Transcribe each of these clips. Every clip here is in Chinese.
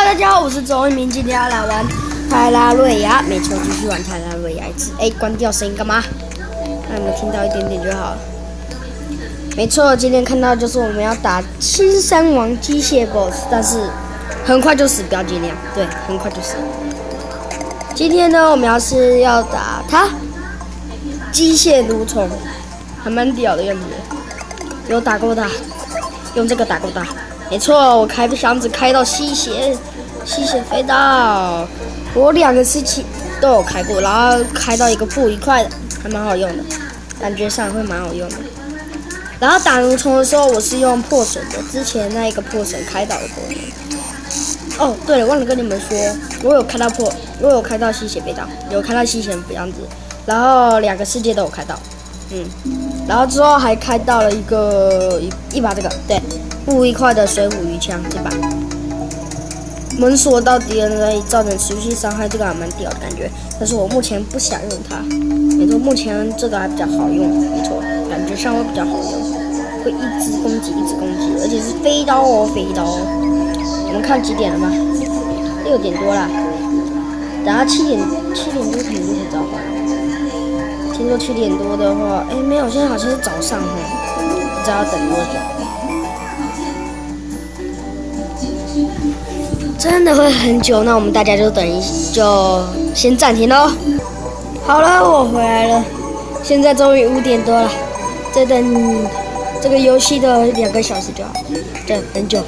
大家好，我是周一鸣，今天要来玩泰拉瑞亚，没错，继续玩泰拉瑞亚一次。关掉声音干嘛？让你们听到一点点就好了。没错，今天看到就是我们要打新三王机械 BOSS， 但是很快就死，不要尽量，对，很快就死。今天呢，我们要打他机械蠕虫，还蛮屌的样子。有打过他，用这个打过他。没错，我开箱子开到吸血飞刀，我2个事情都有开过，然后开到一个不愉快的，还蛮好用的，感觉上会蛮好用的。然后打蠕虫的时候，我是用破损的，之前那一个破损开导的过。哦，对了，忘了跟你们说，我有开到吸血飞刀，有开到吸血的样子，然后2个世界都有开到，然后之后还开到了一把这个，对。不愉快的水虎鱼枪这把，门锁到敌人而已，造成持续伤害，这个还蛮屌的感觉。但是我目前不想用它，没错，目前这个还比较好用，没错，感觉上会比较好用，会一直攻击，而且是飞刀哦，飞刀哦。我们看几点了吧？6点多啦，等下7点多肯定会召唤。听说7点多的话，没有，现在好像是早上哦，不知道要等多久。真的会很久，那我们大家就先暂停咯。好了，我回来了，现在终于5点多了，再等这个游戏的2个小时就好，对，很久。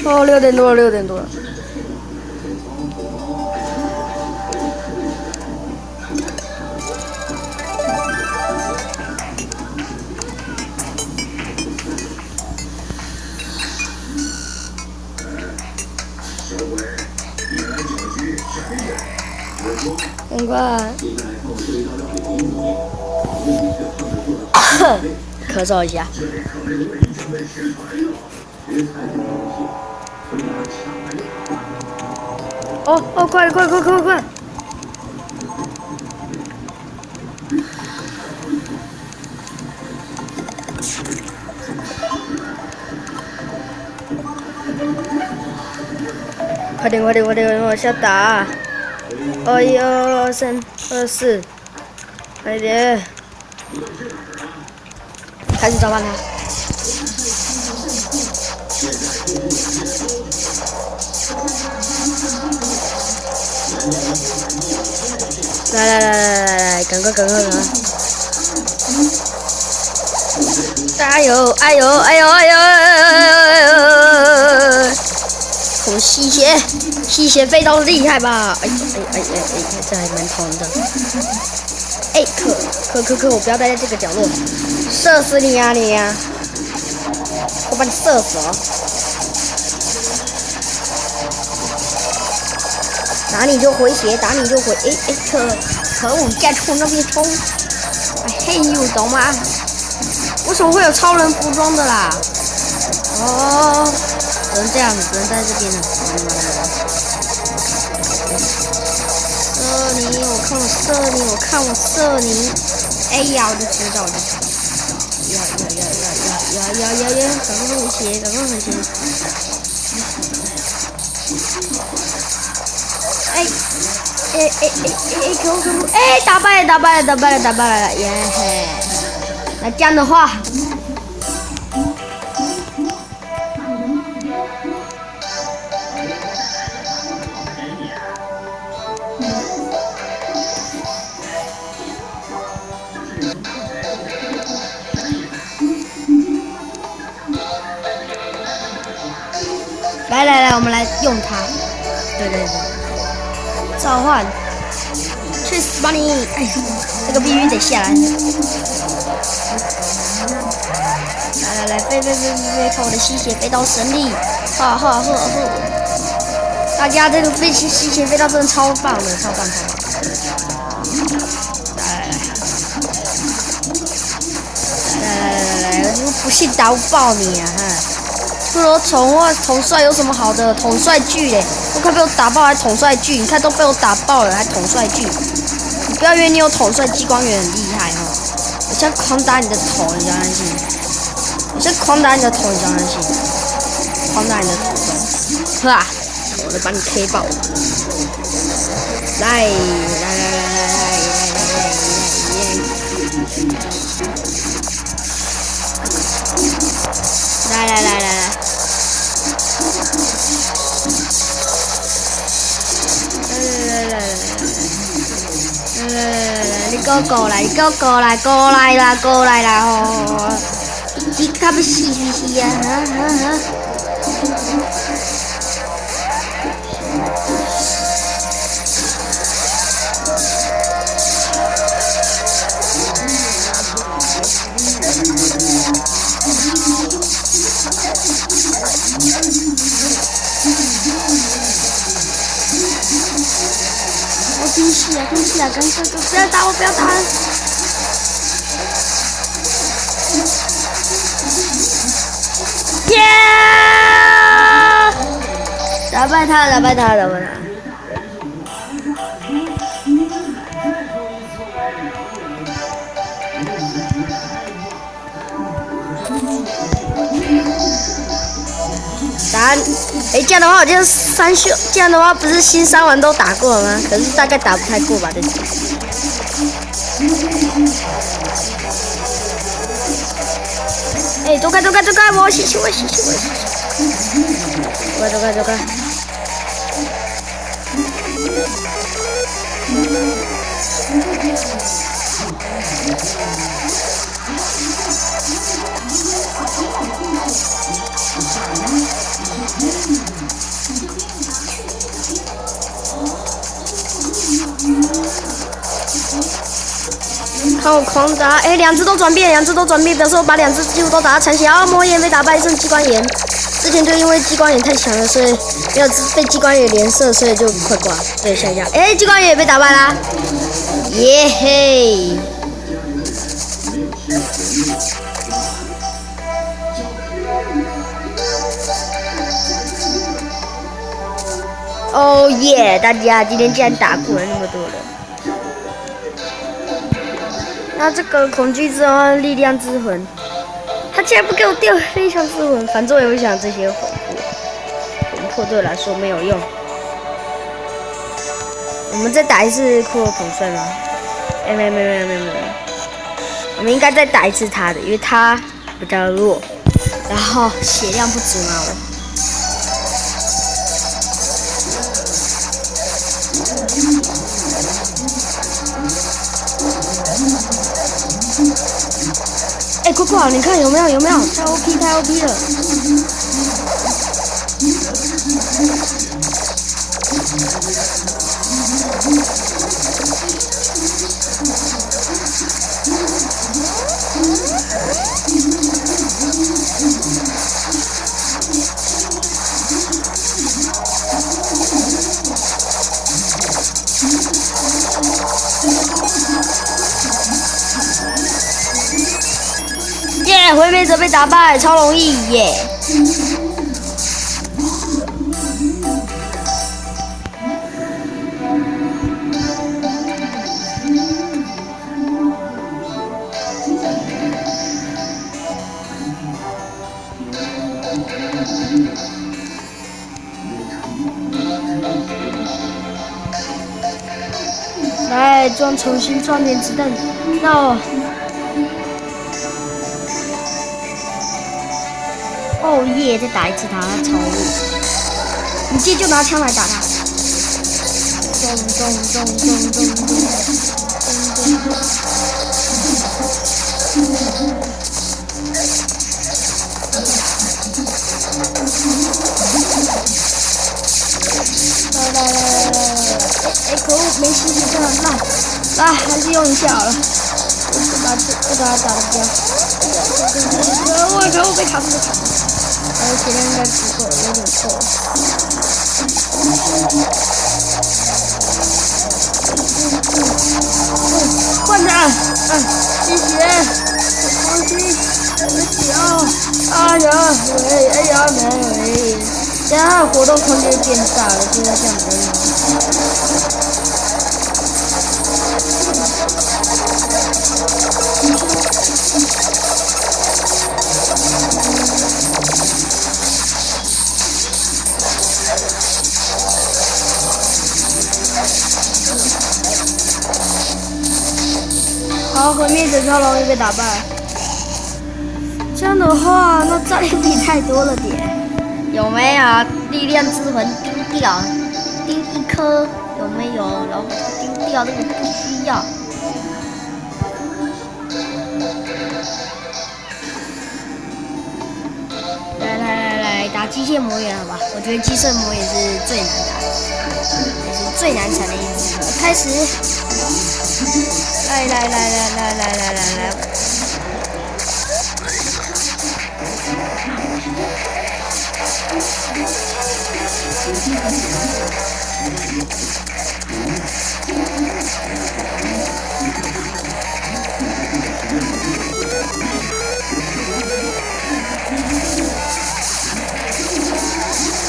哦，6点多了。赶快，咳嗽一下。哦，快！快点，往下打！1、2、3、2、4，快点！开始召唤他。来，赶快！加油！哎呦！我吸血飞刀厉害吧？这还蛮痛的。可，我不要待在这个角落，射死你啊！我把你射死了。打你就回血，可恶，你再冲那边冲！嘿you，懂吗？为什么会有超人服装的啦？哦，只能这样子，只能在这边了。射你，我看我射你！哎呀，我就知道，要，赶快回血！可恶！打败了！耶嘿！那这样的话，来，我们来用它。对，召唤，去死吧你！这个必须得下来。来，飞，看我的吸血飞刀神力！哈！大家这个吸血飞刀真的超棒的，超棒！来！我不信打不爆你啊！不如统帅有什么好的？统帅剧嘞，都快被我打爆，还统帅剧？你看都被我打爆了，还统帅剧？你不要以为你有统帅激光源很厉害哦！我现在狂打你的头，你相信？我先狂打你的头，你相信？狂打你的头，哈！我来把你 K 爆！来！你给我过来吼！你看不死呀？我停死啊！不要打我！耶！打败他！这样的话，我就这样的话，不是新3玩都打过了吗？可是大概打不太过吧，这次。走开！我洗！走开！看我狂打！两只都转变，表示我把2只几乎都打到残血。魔眼被打败，剩激光眼。之前就因为激光眼太强了，所以没有被激光眼连射，所以就快挂。对，想一下，激光眼也被打败啦！耶嘿！哦耶！大家今天竟然打过了那么多人。那这个恐惧之魂、力量之魂，他竟然不给我掉飞翔之魂，反正我也会想这些魂魄对我来说没有用。我们再打一次骷髅统帅吗？没，我们应该再打一次他的，因为他比较弱，然后血量不足嘛。快！你看有没有？太 OP 了！毁灭者被打败，超容易耶！来重新装点子弹，那哦耶！再打一次他超弱，你直接就拿枪来打他。来，可恶，没吸血这样烂，来还是用一下好了。把它打掉。我靠！我被卡住了。血量应该足够，有点够。换着，吸血，呼吸，哎呀，没，现在活动空间变大了，现在这样比较好。好，毁灭者超容易被打败。这样的话，那战力比太多了点。有没有力量之魂丢掉？丢一颗有没有？然后把它丢掉，这个不需要。来打机械魔猿好吧？我觉得机械魔也是最难打，也是最难缠的一只。开始。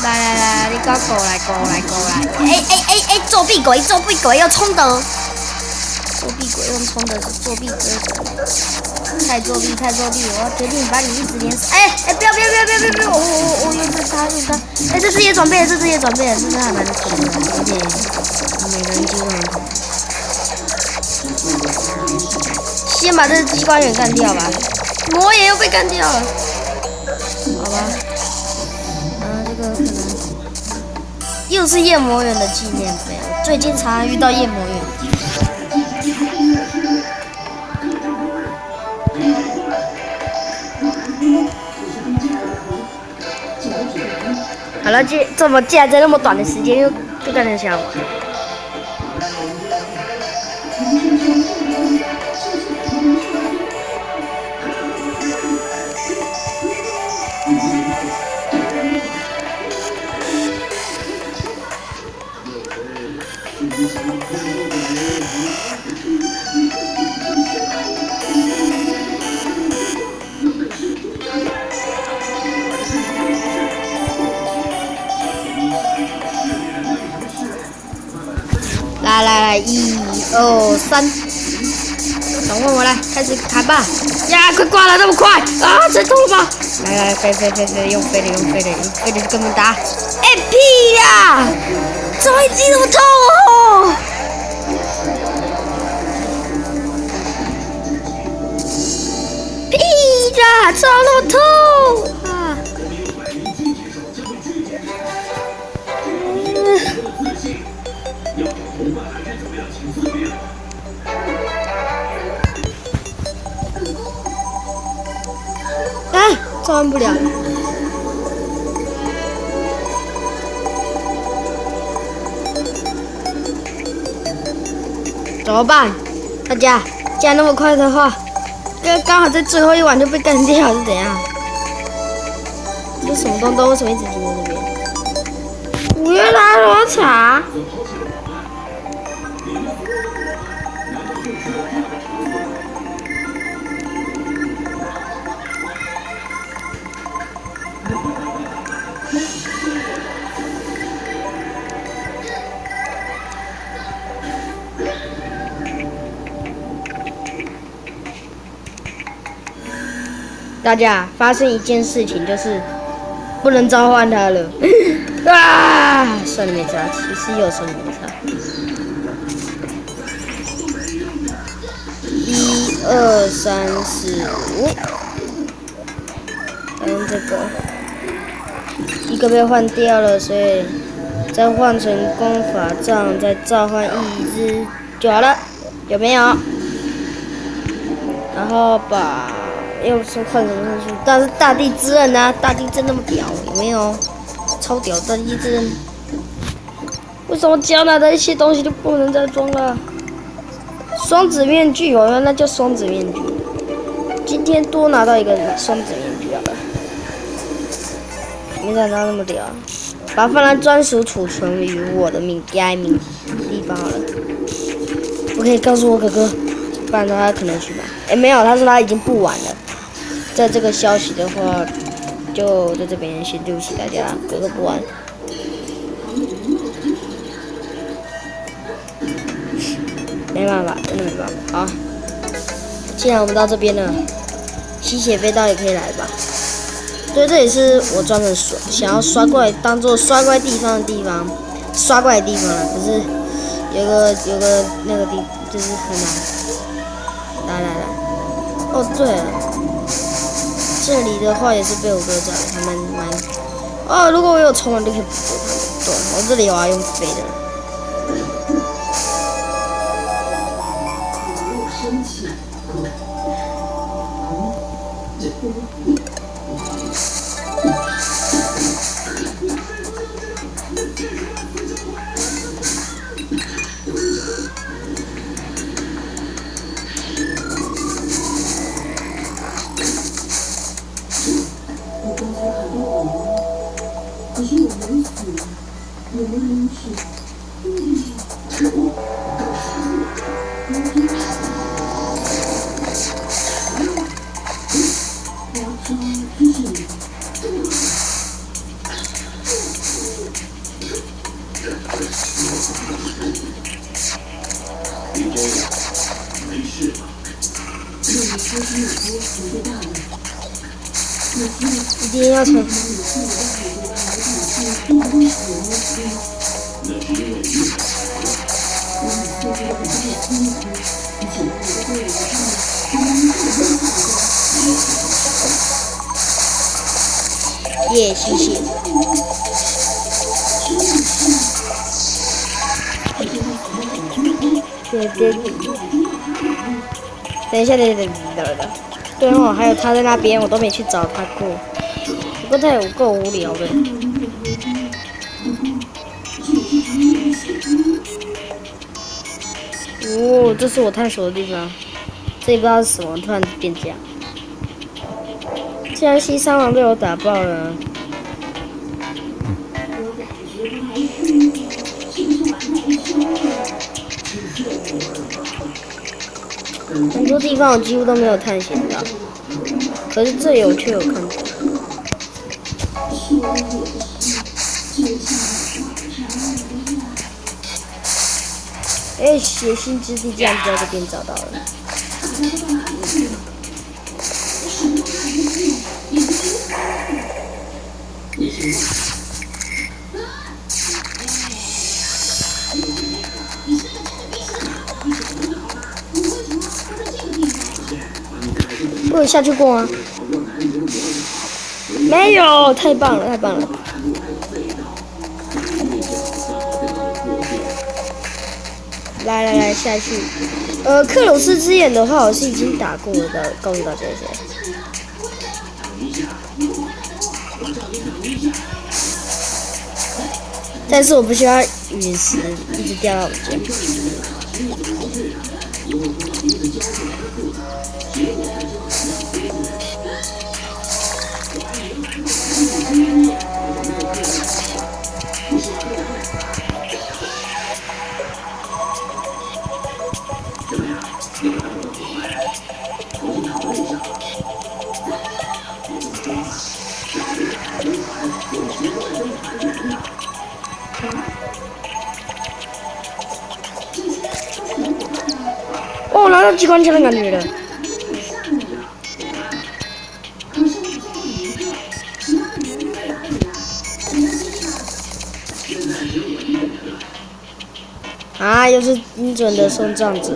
来！来，你给我过来！作弊鬼要冲的！作弊鬼用冲的是作弊哥哥，太作弊！我要决定把你一直连死！不要！我又是他！这只也转变了，这真的还蛮恐怖的，有点每个人机都很恐怖。先把这机关员干掉吧，魔也又被干掉了，好吧。这个可能又是夜魔猿的纪念碑，我最近常遇到夜魔猿。好了，竟然在那么短的时间又干了下午。来，1、2、3，转换回来，开始砍吧！呀，快挂了，那么快啊！真痛了吗？来，飞，用飞的去跟他们打。屁呀！怎么一击那么痛哦？屁呀，超那么痛啊！召唤不了。怎么办？大家，既然那么快的话，刚好在最后一晚就被干掉是怎样？这什么东东？为什么一直停在这边？五月拉罗茶。大家发生一件事情，就是不能召唤他了。啊，算了没差，其实有算了没差。1、2、3、4、5，这个一个被换掉了，所以再换成功法杖，再召唤一只就好了，有没有？然后把。又是换什么上去？但是大地之刃啊，大地之刃那么屌，有没有？超屌大地之刃！为什么加拿的一些东西就不能再装了？双子面具哦，那叫双子面具。今天多拿到一个双子面具好了，没想到那么屌，把它放在专属储存于我的压名地方好了。不可以告诉我哥哥，不然他可能去买。哎，没有，他说他已经不玩了。在这个消息的话，就在这边先对不起大家，哥哥不玩。没办法，真的没办法。好，既然我们到这边了，吸血飞刀也可以来吧。对，这也是我专门想要刷怪当做刷怪地方了。可是有个那个地就是很难。来。哦，对了，这里的话也是被我哥找，他们蛮。哦，如果我有充完就可以捕捉他们。对，我这里我要用飞的。一定要成。耶，谢谢。对。等一下，对哦，还有他在那边，我都没去找他过。不过他有够无聊的。哦，这是我探索的地方。这也不知道是什么，突然变这样。既然西三王被我打爆了。很多地方我几乎都没有探险到，可是这里我却有看到。哎，血腥之地竟然在这边找到了。我有下去过吗？没有，太棒了。来下去。克鲁斯之眼的话，我是已经打过的，告诉大家一下。但是我不需要陨石一直掉到我这。哦，拿到机关枪的感觉了。啊，又是精准的送葬者，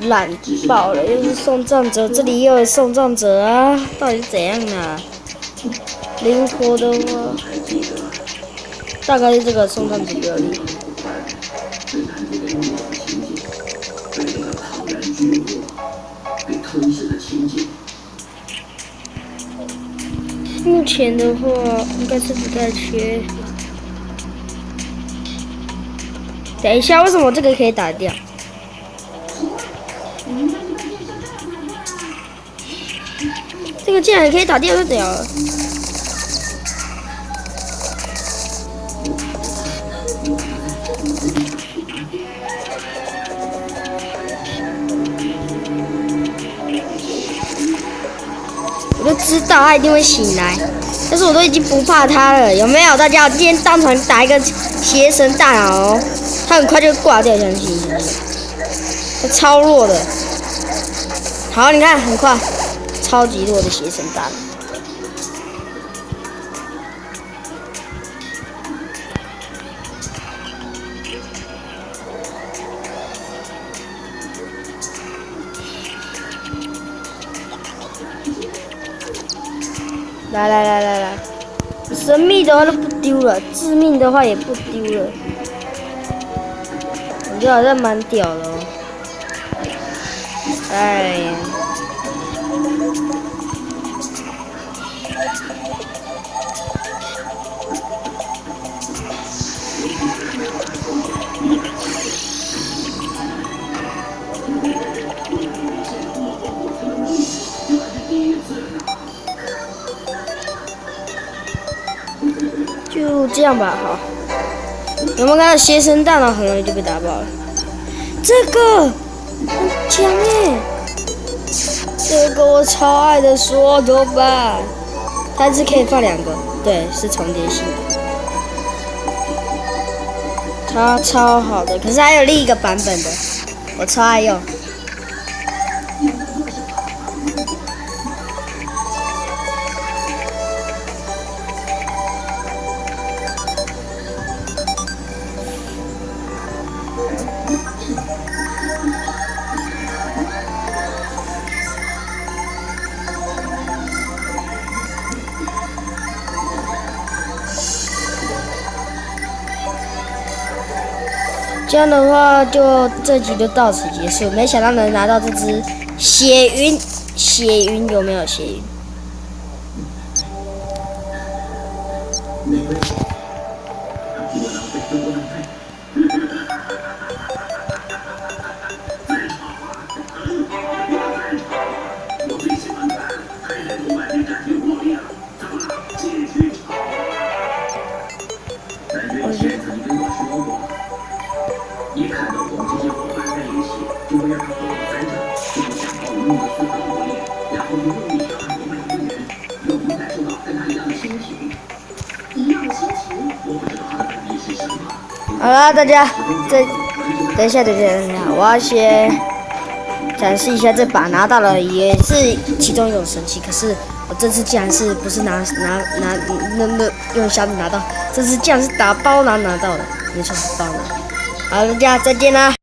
烂爆了！又是送葬者，这里又有送葬者啊，到底是怎样啊？灵活的话，大概是这个送葬者比较厉害。目前的话，应该是不太缺。等一下，为什么这个可以打掉？这个竟然可以打掉，就屌了。我就知道他一定会醒来，但是我都已经不怕他了，有没有？大家，我今天当场打一个邪神大脑哦，他很快就挂掉，相信他超弱的。好，你看很快，超级弱的邪神大脑。来，神秘的话都不丢了，致命的话也不丢了，我觉得好像蛮屌的哦。哎呀，就这样吧，好。有没有看到邪神大脑很容易就被打爆了？这个很强耶！这个我超爱的缩头版，它是可以放2个，对，是重叠性的，它超好的。可是还有另一个版本的，我超爱用。这样的话，就这集就到此结束。没想到能拿到这只血云，血云有没有血云？一看到我们这些伙伴在一起，就会让他活到3场，就会想到无用的思考磨练，然后就用力伤害我们2个人，让我们感受到跟他一样的心情。一样的心情，我不知道他的本意是什么。好了，大家，等一下，我要先展示一下这把拿到了，也是其中一种神器。可是我这次竟然是不是用箱子拿到，这次竟然是打包拿到的，没错，包拿。好，大家再见啦。